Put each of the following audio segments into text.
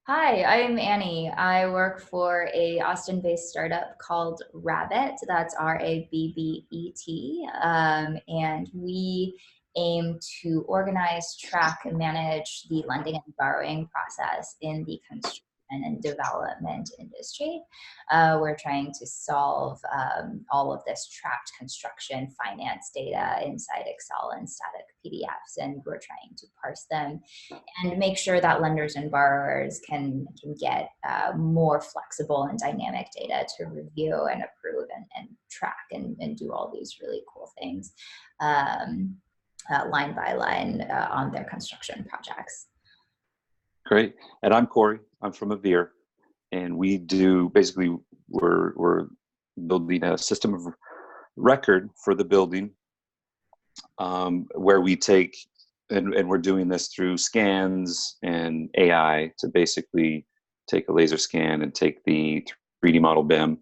Hi, I'm Annie. I work for a Austin-based startup called Rabbet. That's Rabbet. And we aim to organize, track, and manage the lending and borrowing process in the construction and development industry. We're trying to solve all of this tracked construction finance data inside Excel and static PDFs, and we're trying to parse them and make sure that lenders and borrowers can get more flexible and dynamic data to review and approve and track and do all these really cool things um, line by line on their construction projects. Great. And I'm Corey. I'm from Avvir, and we do basically we're building a system of record for the building, where we take and we're doing this through scans and AI to basically take a laser scan and take the 3D model BIM,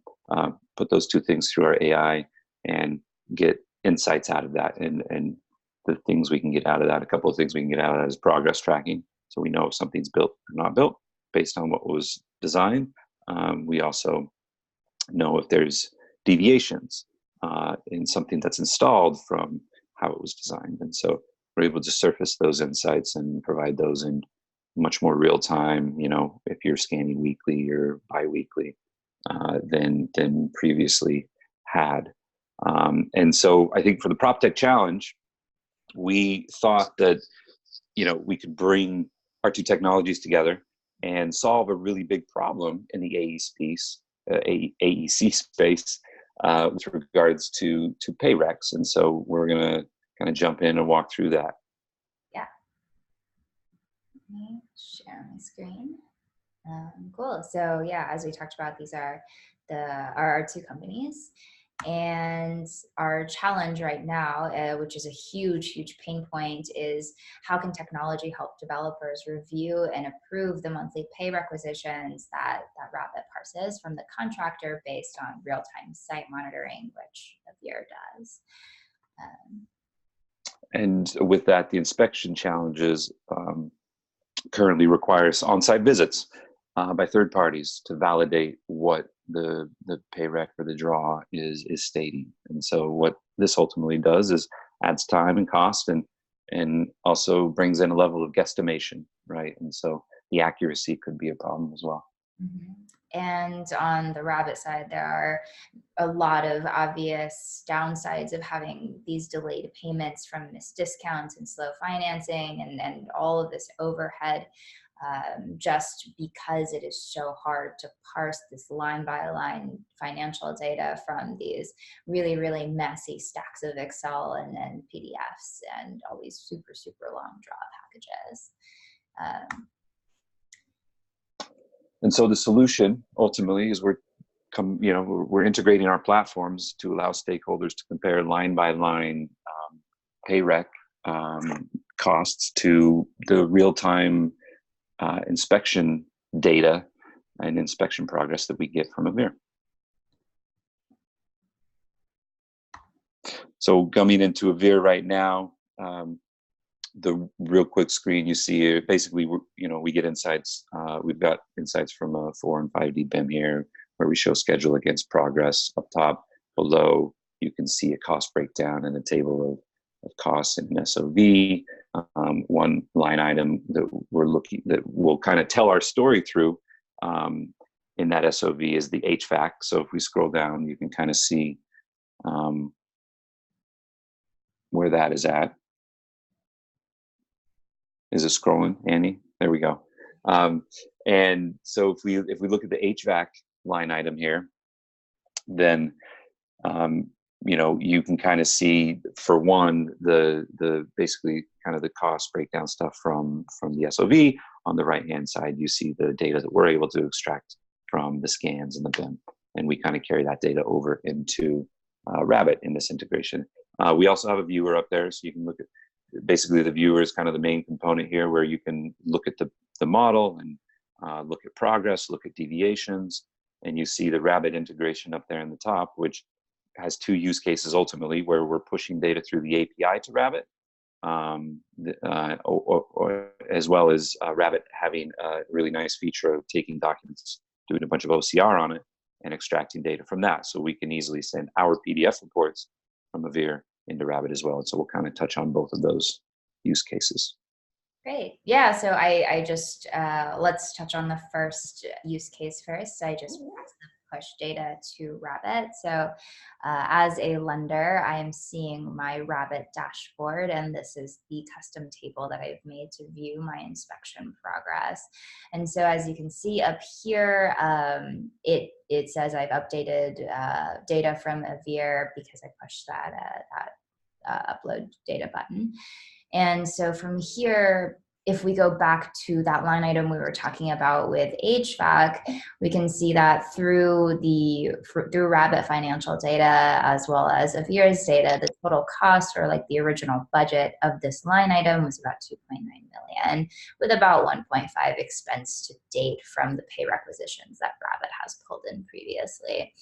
put those two things through our AI and get insights out of that. And the things we can get out of that, a couple of things we can get out of that is progress tracking. So we know if something's built or not built based on what was designed. We also know if there's deviations in something that's installed from how it was designed. And so we're able to surface those insights and provide those in much more real time, if you're scanning weekly or bi-weekly than previously had. And so I think for the PropTech challenge, we thought that, we could bring our two technologies together and solve a really big problem in the AEC space with regards to pay-reqs. And so we're going to kind of jump in and walk through that. Yeah. Let me share my screen. Cool. So yeah, as we talked about, these are our two companies. And our challenge right now, which is a huge pain point, is how can technology help developers review and approve the monthly pay requisitions that Rabbet parses from the contractor based on real-time site monitoring, which Avvir does. And with that, the inspection challenges currently requires on-site visits by third parties to validate what the pay-req or the draw is stating. And so what this ultimately does is adds time and cost and also brings in a level of guesstimation, right? And so the accuracy could be a problem as well. Mm-hmm. And on the Rabbet side, there are a lot of obvious downsides of having these delayed payments from missed discounts and slow financing and all of this overhead, just because it is so hard to parse this line by line financial data from these really messy stacks of Excel and PDFs and all these super long draw packages. And so the solution ultimately is we're integrating our platforms to allow stakeholders to compare line by line pay-req costs to the real-time inspection data and inspection progress that we get from Avvir. So coming into Avvir right now, the real quick screen you see basically, we get insights. We've got insights from a 4 and 5D BIM here, where we show schedule against progress up top. Below, you can see a cost breakdown and a table of costs in an SOV. One line item that will kind of tell our story through in that SOV is the HVAC. So if we scroll down, you can kind of see where that is at. Is it scrolling, Andy? There we go. And so if we look at the HVAC line item here, then you can kind of see, for one, the basically kind of the cost breakdown stuff from the SOV. On the right hand side, you see the data that we're able to extract from the scans and the BIM, and we kind of carry that data over into Rabbet in this integration. We also have a viewer up there, so you can look at. Basically, the viewer is kind of the main component here, where you can look at the model and look at progress, look at deviations, and you see the Rabbet integration up there in the top, which has two use cases ultimately, where we're pushing data through the API to Rabbet, or as well as Rabbet having a really nice feature of taking documents, doing a bunch of OCR on it, and extracting data from that. So we can easily send our PDF reports from Avvir into Rabbet as well. And so we'll kind of touch on both of those use cases. Great. Yeah. So I just, let's touch on the first use case first. I just passed the push data to Rabbet. So as a lender, I am seeing my Rabbet dashboard, and this is the custom table that I've made to view my inspection progress. And so as you can see up here, it says I've updated data from Avvir because I pushed that upload data button. And so from here, if we go back to that line item we were talking about with HVAC, we can see that through Rabbet financial data as well as Avvir's data, the total cost, or like the original budget of this line item, was about 2.9 million, with about 1.5 expense to date from the pay requisitions that Rabbet has pulled in previously.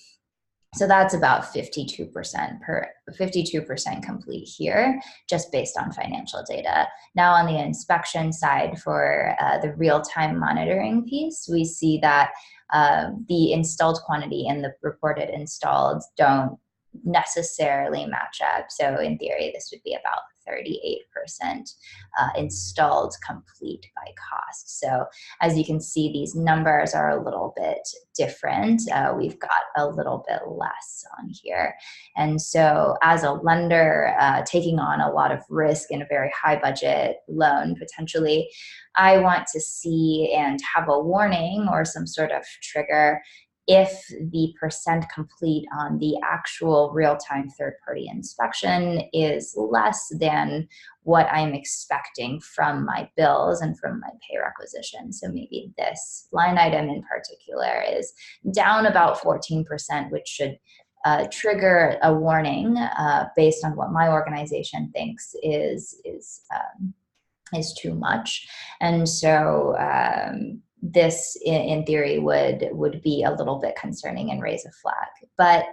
So that's about 52% complete here, just based on financial data. Now on the inspection side, for the real-time monitoring piece, we see that the installed quantity and the reported installed don't necessarily match up. So in theory, this would be about 38% installed complete by cost. So as you can see, these numbers are a little bit different. We've got a little bit less on here. And so as a lender taking on a lot of risk in a very high budget loan, potentially, I want to see and have a warning or some sort of trigger if the percent complete on the actual real-time third-party inspection is less than what I'm expecting from my bills and from my pay requisition. So maybe this line item in particular is down about 14%, which should trigger a warning based on what my organization thinks is too much. And so this in theory would be a little bit concerning and raise a flag. But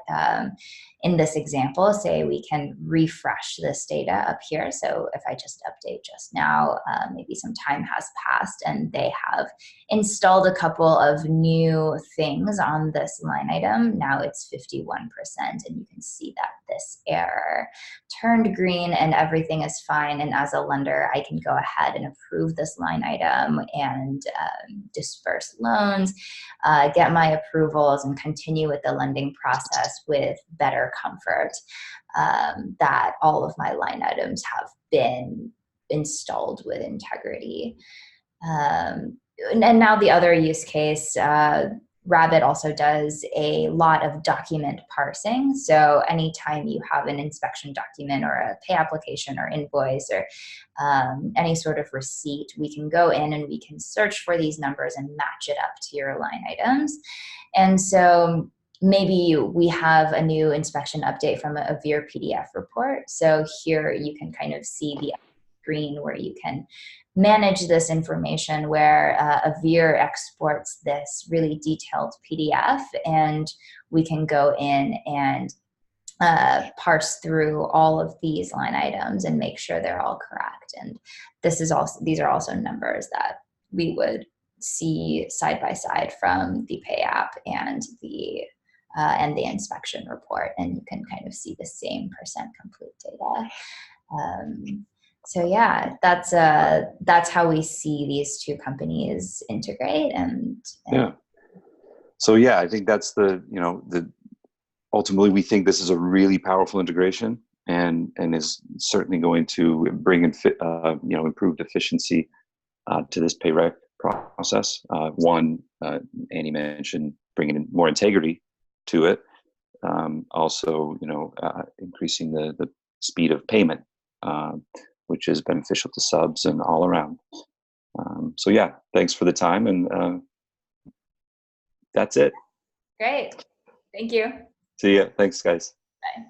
in this example, say we can refresh this data up here. So if I just update just now, maybe some time has passed and they have installed a couple of new things on this line item. Now it's 51%, and you can see that this error turned green and everything is fine. And as a lender, I can go ahead and approve this line item and disperse loans, get my approvals, and continue with the lending process with better comfort that all of my line items have been installed with integrity. And now the other use case, Rabbet also does a lot of document parsing. So anytime you have an inspection document or a pay application or invoice or any sort of receipt, we can go in and we can search for these numbers and match it up to your line items. And so maybe we have a new inspection update from a Avvir PDF report. So here you can kind of see the screen where you can manage this information, where Avvir exports this really detailed PDF, and we can go in and parse through all of these line items and make sure they're all correct. And these are also numbers that we would see side by side from the pay app and the inspection report, and you can kind of see the same percent complete data. So yeah, that's how we see these two companies integrate. And yeah. So yeah, I think that's ultimately we think this is a really powerful integration, and is certainly going to bring in improved efficiency to this pay-req process. One, Annie mentioned bringing in more integrity to it. Also, increasing the speed of payment, which is beneficial to subs and all around. So yeah, thanks for the time, and that's it. Great. Thank you. See ya. Thanks, guys. Bye.